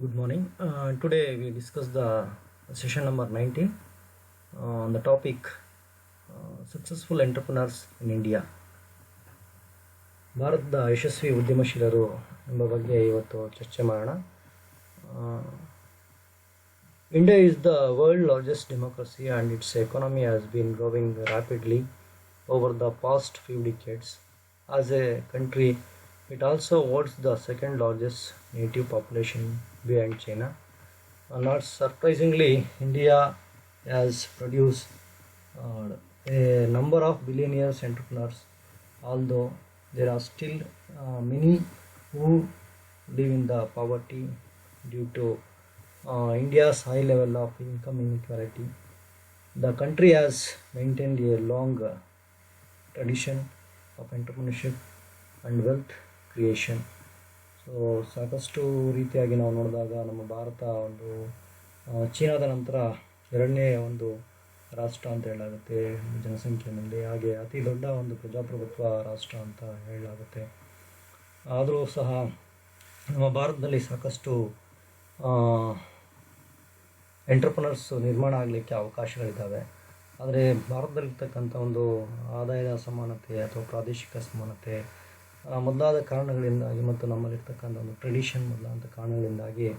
Good morning. Today we discuss the session number 19 on the topic successful entrepreneurs in India. ಭಾರತದ ಯಶಸ್ವಿ ಉದ್ಯಮಶೀಲರು ಎಂಬ ಬಗ್ಗೆ ಇವತ್ತು ಚರ್ಚೆ ಮಾಡೋಣ. India is the world's largest democracy and its economy has been growing rapidly over the past few decades. As a country, it also holds the second largest native population behind China. Not surprisingly, India has produced a number of billionaires entrepreneurs, although there are still many who live in the poverty due to India's high level of income inequality. The country has maintained a long tradition of entrepreneurship and wealth creation. So ಸಾಕಷ್ಟು ರೀತಿಯಾಗಿ ನಾವು ನೋಡಿದಾಗ ನಮ್ಮ ಭಾರತ ಒಂದು ಚೀನಾದ ನಂತರ ಎರಡನೇ ಒಂದು ರಾಷ್ಟ್ರ ಅಂತ ಹೇಳಲಾಗುತ್ತೆ ಜನಸಂಖ್ಯೆಯಲ್ಲಿ, ಹಾಗೆ ಅತಿ ದೊಡ್ಡ ಒಂದು ಪ್ರಜಾಪ್ರಭುತ್ವ ರಾಷ್ಟ್ರ ಅಂತ ಹೇಳಲಾಗುತ್ತೆ. ಆದರೂ ಸಹ ನಮ್ಮ ಭಾರತದಲ್ಲಿ ಸಾಕಷ್ಟು ಎಂಟರ್ಪ್ರನರ್ಸ್ ನಿರ್ಮಾಣ ಆಗಲಿಕ್ಕೆ ಅವಕಾಶಗಳಿದ್ದಾವೆ. ಆದರೆ ಭಾರತದಲ್ಲಿರ್ತಕ್ಕಂಥ ಒಂದು ಆದಾಯದ ಅಸಮಾನತೆ ಅಥವಾ ಪ್ರಾದೇಶಿಕ ಅಸಮಾನತೆ ಮೊದಲಾದ ಕಾರಣಗಳಿಂದಾಗಿ ಮತ್ತು ನಮ್ಮಲ್ಲಿರ್ತಕ್ಕಂಥ ಒಂದು ಟ್ರೆಡಿಷನ್ ಮೊದಲಾದ ಕಾರಣಗಳಿಂದಾಗಿ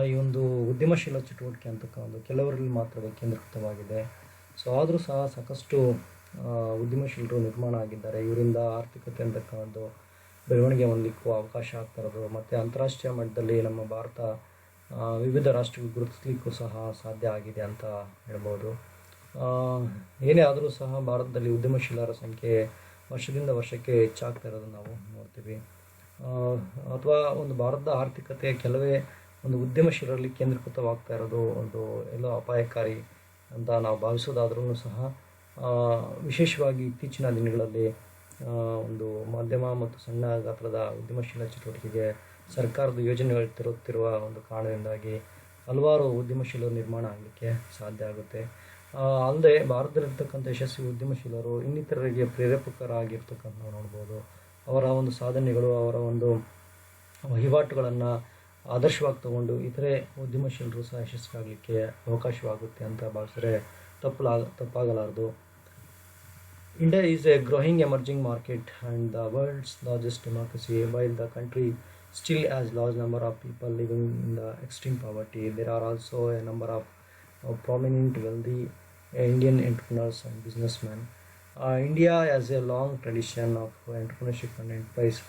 ಈ ಒಂದು ಉದ್ಯಮಶೀಲ ಚಟುವಟಿಕೆ ಅಂತಕ್ಕಂಥ ಕೆಲವರಲ್ಲಿ ಮಾತ್ರ ಕೇಂದ್ರೀಕೃತವಾಗಿದೆ. ಸೊ ಆದರೂ ಸಹ ಸಾಕಷ್ಟು ಉದ್ಯಮಶೀಲರು ನಿರ್ಮಾಣ ಆಗಿದ್ದಾರೆ. ಇವರಿಂದ ಆರ್ಥಿಕತೆ ಅಂತಕ್ಕಂಥ ಬೆಳವಣಿಗೆ ಹೊಂದಲಿಕ್ಕೂ ಅವಕಾಶ ಆಗ್ತಾ ಇರೋದು, ಮತ್ತು ಅಂತಾರಾಷ್ಟ್ರೀಯ ಮಟ್ಟದಲ್ಲಿ ನಮ್ಮ ಭಾರತ ವಿವಿಧ ರಾಷ್ಟ್ರಗಳು ಗುರುತಿಸಲಿಕ್ಕೂ ಸಹ ಸಾಧ್ಯ ಆಗಿದೆ ಅಂತ ಹೇಳ್ಬೋದು. ಏನೇ ಆದರೂ ಸಹ ಭಾರತದಲ್ಲಿ ಉದ್ಯಮಶೀಲರ ಸಂಖ್ಯೆ ವರ್ಷದಿಂದ ವರ್ಷಕ್ಕೆ ಹೆಚ್ಚಾಗ್ತಾ ಇರೋದನ್ನು ನಾವು ನೋಡ್ತೀವಿ. ಅಥವಾ ಒಂದು ಭಾರತದ ಆರ್ಥಿಕತೆ ಕೆಲವೇ ಒಂದು ಉದ್ಯಮಶೀಲರಲ್ಲಿ ಕೇಂದ್ರೀಕೃತವಾಗ್ತಾ ಇರೋದು ಒಂದು ಎಲ್ಲೋ ಅಪಾಯಕಾರಿ ಅಂತ ನಾವು ಭಾವಿಸೋದಾದ್ರೂ ಸಹ ವಿಶೇಷವಾಗಿ ಇತ್ತೀಚಿನ ದಿನಗಳಲ್ಲಿ ಒಂದು ಮಧ್ಯಮ ಮತ್ತು ಸಣ್ಣ ಗಾತ್ರದ ಉದ್ಯಮಶೀಲ ಚಟುವಟಿಕೆಗೆ ಸರ್ಕಾರದ ಯೋಜನೆಗಳು ತರುತ್ತಿರುವ ಒಂದು ಕಾರಣದಿಂದಾಗಿ ಹಲವಾರು ಉದ್ಯಮಶೀಲರು ನಿರ್ಮಾಣ ಆಗಲಿಕ್ಕೆ ಸಾಧ್ಯ ಆಗುತ್ತೆ. ಅಲ್ಲದೆ ಭಾರತದಲ್ಲಿರ್ತಕ್ಕಂಥ ಯಶಸ್ವಿ ಉದ್ಯಮಶೀಲರು ಇನ್ನಿತರರಿಗೆ ಪ್ರೇರೇಪಕರಾಗಿರ್ತಕ್ಕಂಥ ನಾವು ನೋಡ್ಬೋದು. ಅವರ ಒಂದು ಸಾಧನೆಗಳು, ಅವರ ಒಂದು ವಹಿವಾಟುಗಳನ್ನು ಆದರ್ಶವಾಗಿ ತಗೊಂಡು ಇತರೆ ಉದ್ಯಮಶೀಲರು ಸಹ ಯಶಸ್ವಿಯಾಗಲಿಕ್ಕೆ ಅವಕಾಶವಾಗುತ್ತೆ ಅಂತ ಭಾವಿಸಿದ್ರೆ ತಪ್ಪಾಗಲಾರದು. India is a growing emerging market and the world's largest democracy. While the country still has large number of people living in the extreme poverty, there are also a number of prominent wealthy Indian entrepreneurs and businessmen. India has a long tradition of entrepreneurship and enterprise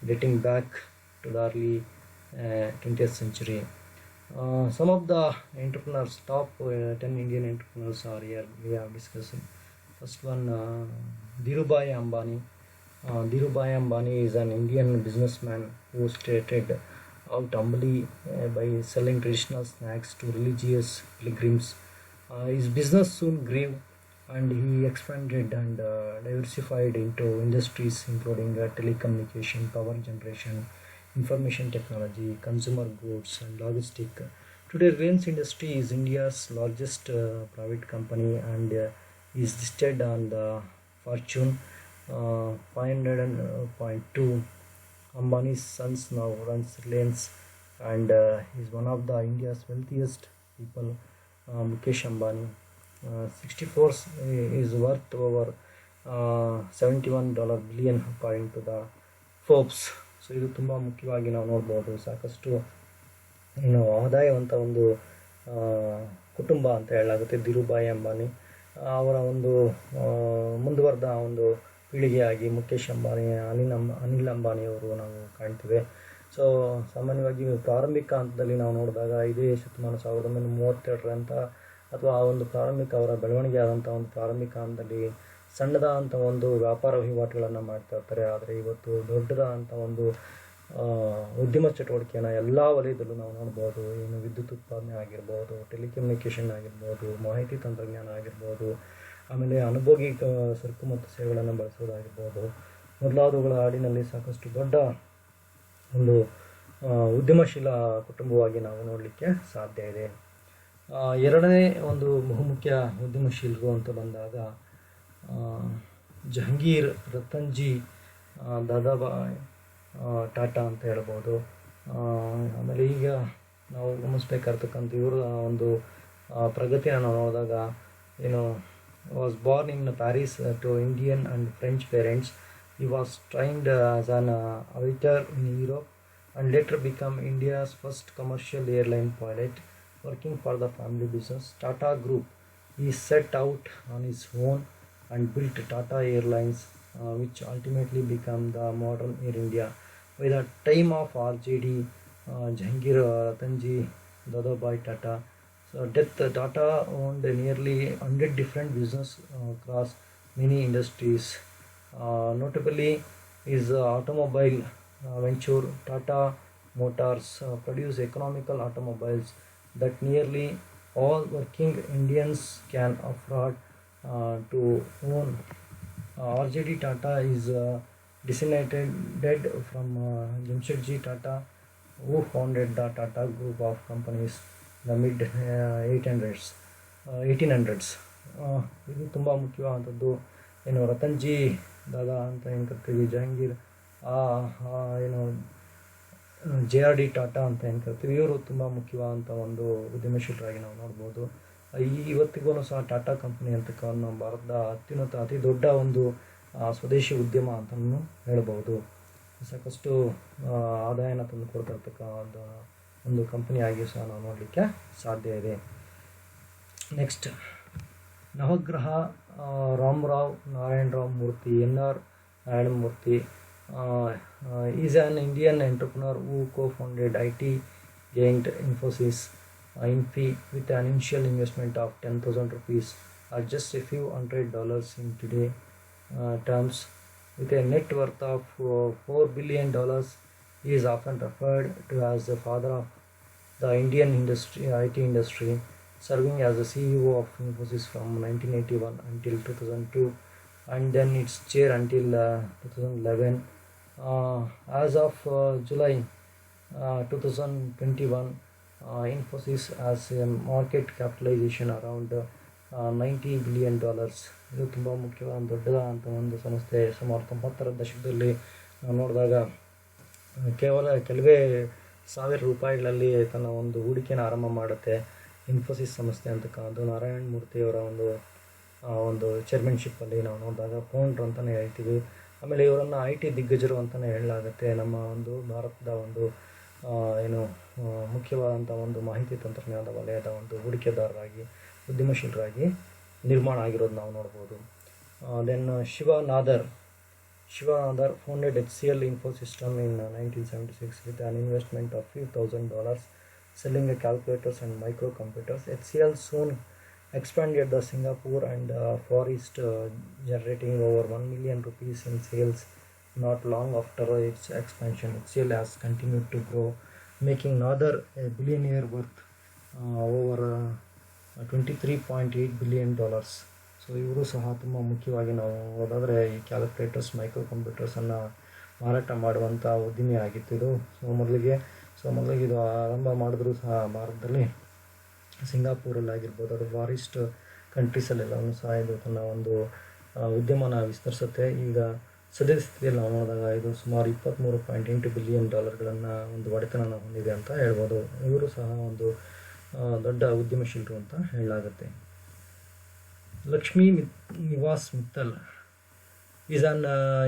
dating back to the early 20th century. Some of the entrepreneurs, top 10 Indian entrepreneurs are here we have discussed. First one, Dhirubhai Ambani. Dhirubhai Ambani is an Indian businessman who started out humbly by selling traditional snacks to religious pilgrims. His business soon grew and he expanded and diversified into industries including telecommunication, power generation, information technology, consumer goods and logistics. Today, Reliance Industry is India's largest private company and is listed on the Fortune 500.2. Ambani's sons now runs Reliance and is one of the India's wealthiest people. Mukesh Ambani, 64 is worth over $71 billion according to the Forbes. So ಇದು ತುಂಬ ಮುಖ್ಯವಾಗಿ ನಾವು ನೋಡ್ಬೋದು. ಸಾಕಷ್ಟು ಆದಾಯವಂತ ಒಂದು ಕುಟುಂಬ ಅಂತ ಹೇಳಲಾಗುತ್ತೆ ಧೀರುಭಾಯಿ ಅಂಬಾನಿ. ಅವರ ಒಂದು ಮುಂದುವರೆದ ಒಂದು ಪೀಳಿಗೆಯಾಗಿ ಮುಖೇಶ್ ಅಂಬಾನಿ, ಅನಿಲ್ ಅಂಬಾನಿಯವರು ನಾವು ಕಾಣ್ತೀವಿ. ಸೊ ಸಾಮಾನ್ಯವಾಗಿ ಪ್ರಾರಂಭಿಕ ಹಂತದಲ್ಲಿ ನಾವು ನೋಡಿದಾಗ ಇದೇ ಶತಮಾನ 1932 ಅಂತ ಅಥವಾ ಆ ಒಂದು ಪ್ರಾರಂಭಿಕ ಅವರ ಬೆಳವಣಿಗೆ ಆದಂಥ ಒಂದು ಪ್ರಾರಂಭಿಕ ಹಂತದಲ್ಲಿ ಸಣ್ಣದಾದಂಥ ಒಂದು ವ್ಯಾಪಾರ ವಹಿವಾಟುಗಳನ್ನು ಮಾಡ್ತಾ ಇರ್ತಾರೆ. ಆದರೆ ಇವತ್ತು ದೊಡ್ಡದಾದಂಥ ಒಂದು ಉದ್ಯಮ ಚಟುವಟಿಕೆಯನ್ನು ಎಲ್ಲ ವಲಯದಲ್ಲೂ ನಾವು ನೋಡ್ಬೋದು. ಏನು ವಿದ್ಯುತ್ ಉತ್ಪಾದನೆ ಆಗಿರ್ಬೋದು, ಟೆಲಿಕಮ್ಯುನಿಕೇಷನ್ ಆಗಿರ್ಬೋದು, ಮಾಹಿತಿ ತಂತ್ರಜ್ಞಾನ ಆಗಿರ್ಬೋದು, ಆಮೇಲೆ ಅನುಭೋಗಿ ಸರಕು ಮತ್ತು ಸೇವೆಗಳನ್ನು ಬಳಸೋದಾಗಿರ್ಬೋದು, ಮೊದಲಾದವುಗಳ ಹಾಡಿನಲ್ಲಿ ಸಾಕಷ್ಟು ದೊಡ್ಡ ಒಂದು ಉದ್ಯಮಶೀಲ ಕುಟುಂಬವಾಗಿ ನಾವು ನೋಡಲಿಕ್ಕೆ ಸಾಧ್ಯ ಇದೆ. ಎರಡನೇ ಒಂದು ಬಹುಮುಖ್ಯ ಉದ್ಯಮಶೀಲರು ಅಂತ ಬಂದಾಗ ಜಹಂಗೀರ್, ರತನ್ಜಿ, ದಾದಾಬಾಯ್ ಟಾಟಾ ಅಂತ ಹೇಳ್ಬೋದು. ಆಮೇಲೆ ಈಗ ನಾವು ಗಮನಿಸ್ಬೇಕಾಗಿರ್ತಕ್ಕಂಥ ಇವರ ಒಂದು ಪ್ರಗತಿನ ನಾವು ನೋಡಿದಾಗ ಏನು was born in Paris to Indian and French parents. He was trained as an aviator in Europe and later became India's first commercial airline pilot, working for the family business Tata Group. He set out on his own and built Tata Airlines, which ultimately became the modern Air India. By the time of RJD, Jahangir Ratanji Dadabhai Tata, death, Tata owned nearly 100 different business across many industries. Notably, his automobile venture Tata Motors produce economical automobiles that nearly all working Indians can afford to own. RJD Tata is descended from Jamshedji Tata, who founded the Tata Group of companies in the mid 1800s. ಇದು ತುಂಬ ಮುಖ್ಯವಾದದ್ದು. ಏನು ರತನ್ಜಿ ದಾದಾ ಅಂತ ಏನು ಕರಿತೀವಿ, ಜಹಾಂಗೀರ್ ಏನು JRD Tata ಅಂತ ಏನು ಕರಿತೀವಿ, ಇವರು ತುಂಬ ಮುಖ್ಯವಾದಂಥ ಒಂದು ಉದ್ಯಮಶೀಲರಾಗಿ ನಾವು ನೋಡ್ಬೋದು. ಇವತ್ತಿಗೂ ಸಹ ಟಾಟಾ ಕಂಪನಿ ಅಂತಕ್ಕ ನಮ್ಮ ಭಾರತದ ಅತಿ ದೊಡ್ಡ ಒಂದು ಸ್ವದೇಶಿ ಉದ್ಯಮ ಅಂತಲೂ ಹೇಳ್ಬೋದು. ಸಾಕಷ್ಟು ಆದಾಯನ ತಂದು ಕೊಡ್ತಿರ್ತಕ್ಕ ಒಂದು ಕಂಪನಿಯಾಗಿ ಸಹ ನಾವು ನೋಡಲಿಕ್ಕೆ ಸಾಧ್ಯ ಇದೆ. ನೆಕ್ಸ್ಟ್, ನವಗ್ರಹ ರಾಮರಾವ್ ನಾರಾಯಣ ರಾವ್ ಮೂರ್ತಿ, NR Narayan Murthy, is an Indian entrepreneur who co-founded IT giant Infosys Infy with an initial investment of 10,000 rupees, or just a few $100 in today terms. With a net worth of $4 billion, he is often referred to as the father of the Indian IT industry, serving as the CEO of Infosys from 1981 until 2002, and then its chair until 2011. As of July 2021, Infosys has a market capitalization around $90 billion. ಇದು ತುಂಬ ಮುಖ್ಯವಾದ ದೊಡ್ಡದಾದಂಥ ಒಂದು ಸಂಸ್ಥೆ. ಸುಮಾರು 90ರ ದಶಕದಲ್ಲಿ ನಾವು ನೋಡಿದಾಗ ಕೆಲವೇ ಸಾವಿರ ರೂಪಾಯಿಗಳಲ್ಲಿ ತನ್ನ ಒಂದು ಹೂಡಿಕೆನ ಆರಂಭ ಮಾಡುತ್ತೆ ಇನ್ಫೋಸಿಸ್ ಸಂಸ್ಥೆ ಅಂತಕ್ಕಂಥದ್ದು. ನಾರಾಯಣ ಮೂರ್ತಿಯವರ ಒಂದು ಚೇರ್ಮನ್ಶಿಪ್ಪಲ್ಲಿ ನಾವು ನೋಡಿದಾಗ ಫೌಂಡ್ರ್ ಅಂತಲೇ ಹೇಳ್ತೀವಿ. ಆಮೇಲೆ ಇವರನ್ನು IT ದಿಗ್ಗಜರು ಅಂತಲೇ ಹೇಳಲಾಗುತ್ತೆ. ನಮ್ಮ ಒಂದು ಭಾರತದ ಒಂದು ಏನು ಮುಖ್ಯವಾದಂಥ ಒಂದು ಮಾಹಿತಿ ತಂತ್ರಜ್ಞಾನದ ವಲಯದ ಒಂದು ಹೂಡಿಕೆದಾರರಾಗಿ, ಉದ್ಯಮಶೀಲರಾಗಿ ನಿರ್ಮಾಣ ಆಗಿರೋದು ನಾವು ನೋಡ್ಬೋದು. Then Shiv Nadar founded HCL Infosystem in 1976 with an investment of few $1,000, selling calculators and microcomputers. HCL soon expanded the Singapore and Far East, generating over 1 million rupees in sales. Not long after its expansion, HCL has continued to grow, making Nader a billionaire worth over $23.8 billion. So ಇವರು ಸಹ ತುಂಬ ಮುಖ್ಯವಾಗಿ ನಾವು ಹೋದಾದರೆ ಈ calculators, ಮೈಕ್ರೋಕಂಪ್ಯೂಟರ್ಸನ್ನು ಮಾರಾಟ ಮಾಡುವಂಥ ಉದ್ದಿಮೆ ಆಗಿತ್ತು ಇದು. ಮೊದಲಿಗೆ ಇದು ಆರಂಭ ಮಾಡಿದ್ರೂ ಸಹ ಭಾರತದಲ್ಲಿ ಸಿಂಗಾಪುರಲ್ಲಾಗಿರ್ಬೋದು, ಅದು ಫಾರ್ ಈಸ್ಟ್ ಕಂಟ್ರೀಸಲ್ಲೆಲ್ಲವೂ ಸಹ ಇದು ತನ್ನ ಒಂದು ಉದ್ಯಮನ ವಿಸ್ತರಿಸುತ್ತೆ. ಈಗ ಸದ್ಯದ ಸ್ಥಿತಿಯಲ್ಲಿ ನಾವು ನೋಡಿದಾಗ ಇದು ಸುಮಾರು $23.8 ಬಿಲಿಯನ್ ಒಂದು ಒಡೆತನ ಹೊಂದಿದೆ ಅಂತ ಹೇಳ್ಬೋದು. ಇವರು ಸಹ ಒಂದು ದೊಡ್ಡ ಉದ್ಯಮಶೀಲರು ಅಂತ ಹೇಳಲಾಗುತ್ತೆ. Lakshmi Niwas Mittal is an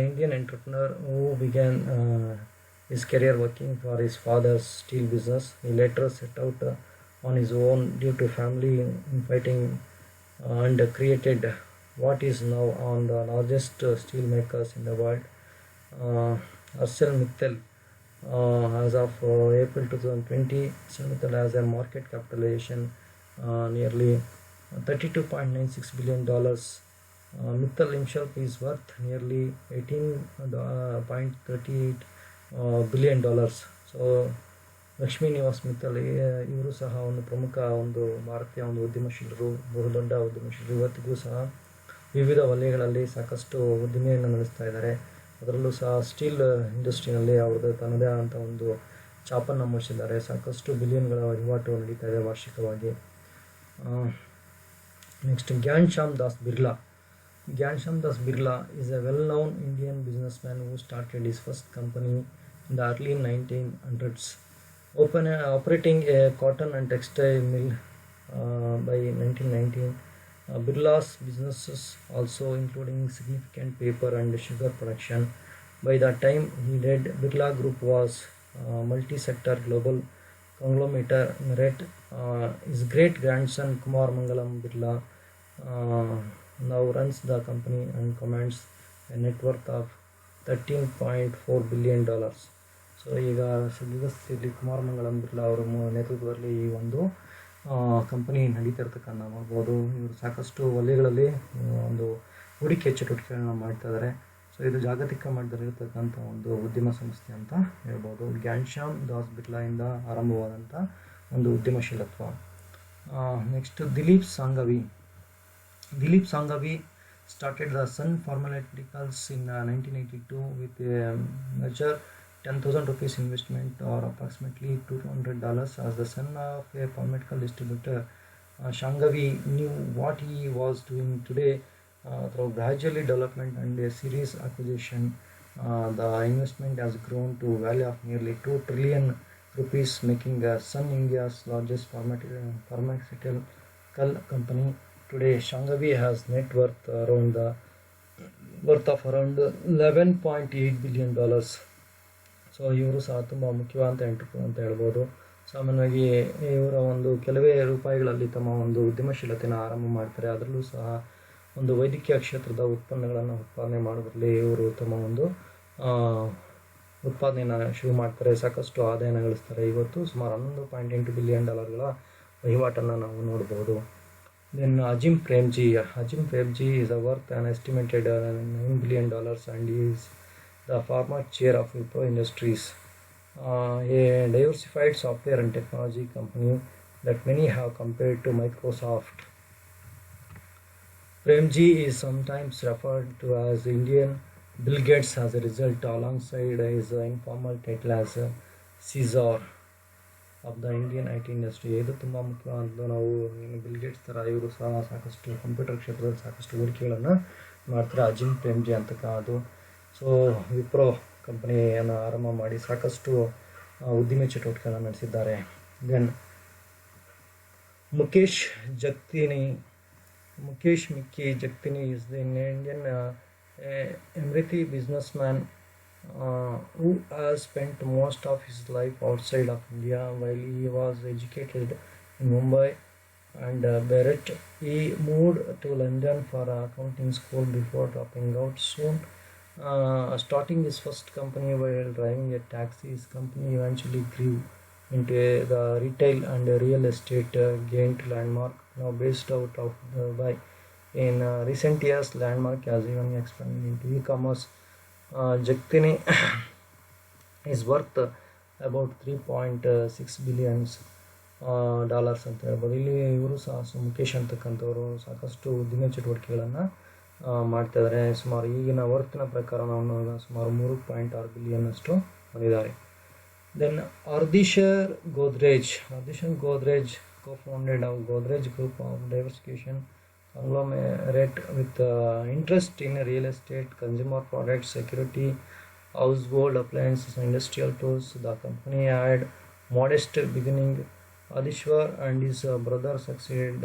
Indian entrepreneur who began his career working for his father's steel business. He later set out on his own due to family infighting and created what is now one of the largest steel makers in the world. Arshal Mittal, as of April 2020, Arshal Mittal has a market capitalization nearly $32.96 billion. Mittal himself is worth nearly $18.38 billion. So Lakshmi Niwas Mittal ಇವರು ಸಹ ಒಂದು ಪ್ರಮುಖ ಒಂದು ಭಾರತೀಯ ಒಂದು ಉದ್ಯಮಶೀಲರು, ಬಹುದೊಡ್ಡ ಉದ್ಯಮಶೀಲರು. ಇವತ್ತಿಗೂ ಸಹ ವಿವಿಧ ವಲಯಗಳಲ್ಲಿ ಸಾಕಷ್ಟು ಉದ್ದಿಮೆಯನ್ನು ನಡೆಸ್ತಾ ಇದ್ದಾರೆ. ಅದರಲ್ಲೂ ಸಹ ಸ್ಟೀಲ್ ಇಂಡಸ್ಟ್ರಿನಲ್ಲಿ ಅವ್ರದ್ದು ತನ್ನದೇ ಆದಂಥ ಒಂದು ಛಾಪನ್ನು ಮೂಡಿಸಿದ್ದಾರೆ. ಸಾಕಷ್ಟು ಬಿಲಿಯನ್ಗಳ ವಹಿವಾಟು ನಡೀತಾ ಇದೆ ವಾರ್ಷಿಕವಾಗಿ. Next, Ghanshyam Das Birla. Ghanshyam Das Birla is a well-known Indian businessman who started his first company in the early 1900s. operating a cotton and textile mill by 1919. Birla's businesses also including significant paper and sugar production. By the time he died, Birla Group was a multi-sector global conglomerate. His great-grandson Kumar Mangalam Birla now runs the company and commands a net worth of $13.4 billion. So ಈಗ ಸದ್ಯದ ಸ್ಥಿತಿಯಲ್ಲಿ ಕುಮಾರ್ ಮಂಗಳಂ ಬಿರ್ಲಾ ಅವರ ನೇತೃತ್ವದಲ್ಲಿ ಈ ಒಂದು company ನಡೀತಿರ್ತಕ್ಕಂಥ ನೋಡ್ಬೋದು. ಇವರು ಸಾಕಷ್ಟು ವಲಯಗಳಲ್ಲಿ ಒಂದು ಹೂಡಿಕೆ ಚಟುವಟಿಕೆಗಳನ್ನ ಮಾಡ್ತಾ ಇದ್ದಾರೆ. ಸೊ ಇದು ಜಾಗತಿಕ ಮಟ್ಟದಲ್ಲಿರ್ತಕ್ಕಂಥ ಒಂದು ಉದ್ಯಮ ಸಂಸ್ಥೆ ಅಂತ ಹೇಳ್ಬೋದು. ಗ್ಯಾನ್ಶ್ಯಾಮ್ ದಾಸ್ ಬಿರ್ಲಾಯಿಂದ ಆರಂಭವಾದಂಥ ಒಂದು ಉದ್ಯಮಶೀಲತ್ವ. Next Dilip Sanghvi started the Sun Pharmaceuticals in 1982 with a major 10,000 rupees investment or approximately $200. As the son of a pharmaceutical distributor, Shangavi knew what he was doing today. Through gradually development and a series acquisition, the investment has grown to a value of nearly 2 trillion rupees, making Sun India's largest pharmaceutical company. Today, Shangavi has net worth of around $11.8 billion. So ಇವರು ಸಹ ತುಂಬ ಮುಖ್ಯವಾದ ಎಂಟ್ರಪ್ರೂವ್ ಅಂತ ಹೇಳ್ಬೋದು. ಸಾಮಾನ್ಯವಾಗಿ ಇವರ ಒಂದು ಕೆಲವೇ ರೂಪಾಯಿಗಳಲ್ಲಿ ತಮ್ಮ ಒಂದು ಉದ್ಯಮಶೀಲತೆಯನ್ನು ಆರಂಭ ಮಾಡ್ತಾರೆ. ಅದರಲ್ಲೂ ಸಹ ಒಂದು ವೈದ್ಯಕೀಯ ಕ್ಷೇತ್ರದ ಉತ್ಪನ್ನಗಳನ್ನು ಉತ್ಪಾದನೆ ಮಾಡೋದ್ರಲ್ಲಿ ಇವರು ತಮ್ಮ ಒಂದು ಉತ್ಪಾದನೆಯನ್ನು ಶುರು ಮಾಡ್ತಾರೆ. ಸಾಕಷ್ಟು ಆದಾಯನ ಗಳಿಸ್ತಾರೆ. ಇವತ್ತು ಸುಮಾರು $11.8 billion ವಹಿವಾಟನ್ನು ನಾವು ನೋಡ್ಬೋದು. Then Azim Premji is worth an estimated $9 billion and is the former chair of Wipro Industries, a diversified software and technology company that many have compared to Microsoft. Premji is sometimes referred to as Indian Bill Gates as a result, alongside his informal title as Caesar of the Indian IT industry. ಇದು ತುಂಬ ಮುಖ್ಯವಾದ. ನಾವು bill Gates ಥರ ಇವರು ಸಹ ಸಾಕಷ್ಟು computer ಕ್ಷೇತ್ರದಲ್ಲಿ ಸಾಕಷ್ಟು ಹೂಡಿಕೆಗಳನ್ನು ಮಾಡ್ತಾರೆ. ಅಜಿಮ್ ಪ್ರೇಮ್ಜಿ ಅಂತಕ್ಕಂಥದ್ದು. ಸೊ ವಿಪ್ರೋ ಕಂಪನಿಯನ್ನು ಆರಂಭ ಮಾಡಿ ಸಾಕಷ್ಟು ಉದ್ದಿಮೆ ಚಟುವಟಿಕೆಗಳನ್ನು ನಡೆಸಿದ್ದಾರೆ. Then Mukesh Micky Jagtiani is the Indian Emirati businessman who has spent most of his life outside of India. While he was educated in Mumbai and Beirut, he moved to London for accounting school before dropping out soon. Starting his first company while driving a taxi, his company eventually grew into the retail and real estate giant Landmark, now based out of Dubai. In recent years, Landmark has even expanded into e-commerce. Jagtini is worth about $3.6 billion ಅಂತ ಹೇಳ್ಬೋದು. ಇಲ್ಲಿ ಇವರು ಸಹ ಮುಖೇಶ್ ಅಂತಕ್ಕಂಥವ್ರು ಸಾಕಷ್ಟು ಉದ್ದಿಮೆ ಚಟುವಟಿಕೆಗಳನ್ನು ಮಾಡ್ತಾ ಇದ್ದಾರೆ. ಸುಮಾರು ಈಗಿನ ವರ್ತಿನ ಪ್ರಕಾರ ನಾವು ನೋಡಿದಾಗ ಸುಮಾರು $3.6 billion ಅಷ್ಟು ಹೊಂದಿದ್ದಾರೆ. Then Ardeshir Godrej, co-founded of Godrej Group of Diversification conglomerate with interest in real estate, consumer products, security, household appliances, and industrial tools. The company had modest beginning. Adishwar and his brother succeeded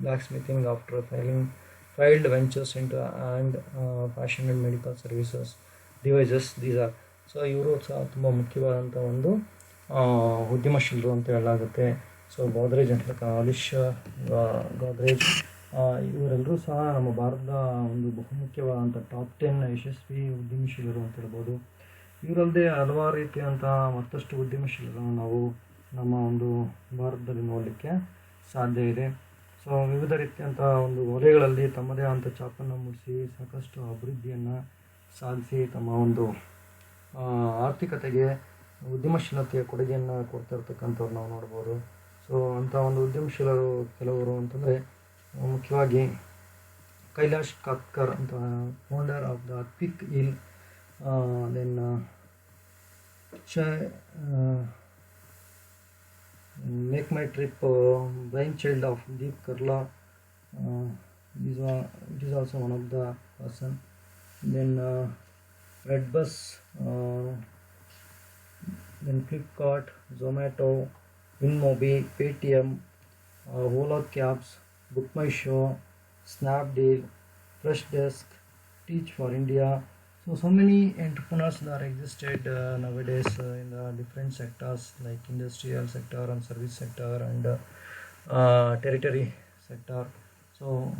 blacksmithing after failed ventures into and fashion and medical services devices. These are so ಇವರು ಸಹ ತುಂಬ ಮುಖ್ಯವಾದಂಥ ಒಂದು ಉದ್ಯಮಶೀಲರು ಅಂತ ಹೇಳಲಾಗುತ್ತೆ. So Godrej ಅಂತ ಗೋದ್ರೇಜ್ ಇವರೆಲ್ಲರೂ ಸಹ ನಮ್ಮ ಭಾರತದ ಒಂದು ಬಹುಮುಖ್ಯವಾದಂಥ ಟಾಪ್ 10 ಯಶಸ್ವಿ ಉದ್ಯಮಶೀಲರು ಅಂತ ಹೇಳ್ಬೋದು. ಇವರಲ್ಲದೆ ಹಲವಾರು ರೀತಿಯಾದಂಥ ಮತ್ತಷ್ಟು ಉದ್ಯಮಶೀಲರನ್ನು ನಾವು ನಮ್ಮ ಒಂದು ಭಾರತದಲ್ಲಿ ನೋಡಲಿಕ್ಕೆ ಸಾಧ್ಯ ಇದೆ. ಸೊ ವಿವಿಧ ರೀತಿಯಂಥ ಒಂದು ವಲಯಗಳಲ್ಲಿ ತಮ್ಮದೇ ಆದಂಥ ಛಾಪನ್ನು ಮೂಡಿಸಿ ಸಾಕಷ್ಟು ಅಭಿವೃದ್ಧಿಯನ್ನು ಸಾಧಿಸಿ ತಮ್ಮ ಒಂದು ಆರ್ಥಿಕತೆಗೆ ಉದ್ಯಮಶೀಲತೆಯ ಕೊಡುಗೆಯನ್ನು ಕೊಡ್ತಾ ಇರ್ತಕ್ಕಂಥವ್ರು ನಾವು ನೋಡ್ಬೋದು. ಸೊ ಅಂಥ ಒಂದು ಉದ್ಯಮಶೀಲರು ಕೆಲವರು ಅಂತಂದರೆ ಮುಖ್ಯವಾಗಿ ಕೈಲಾಶ್ ಕಾತ್ಕರ್ ಅಂತ, founder of the Quick Heal. Then MakeMyTrip, brain child of Deep Kalra, it is also one of the person. Then Red Bus, then Flipkart, Zomato, InMobi, Paytm, Ola Cabs, Book My Show, Snapdeal, Freshdesk, Teach for India. So many entrepreneurs that are existed nowadays in the different sectors like industrial sector and service sector and territory sector. So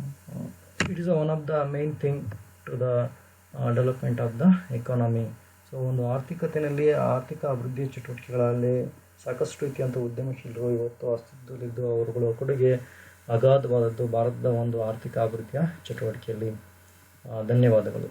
it is one of the main thing to the development of the economy. So ಒಂದು ಆರ್ಥಿಕ ಅಭಿವೃದ್ಧಿ ಚಟುವಟಿಕೆಗಳಲ್ಲಿ ಸಾಕಷ್ಟು ರೀತಿಯಂಥ ಉದ್ಯಮಶೀಲರು ಇವತ್ತು ಅಸ್ತಿತ್ವದಲ್ಲಿದ್ದು ಅವರುಗಳ ಕೊಡುಗೆ ಅಗಾಧವಾದದ್ದು ಭಾರತದ ಒಂದು ಆರ್ಥಿಕ ಅಭಿವೃದ್ಧಿಯ ಚಟುವಟಿಕೆಯಲ್ಲಿ. ಧನ್ಯವಾದಗಳು.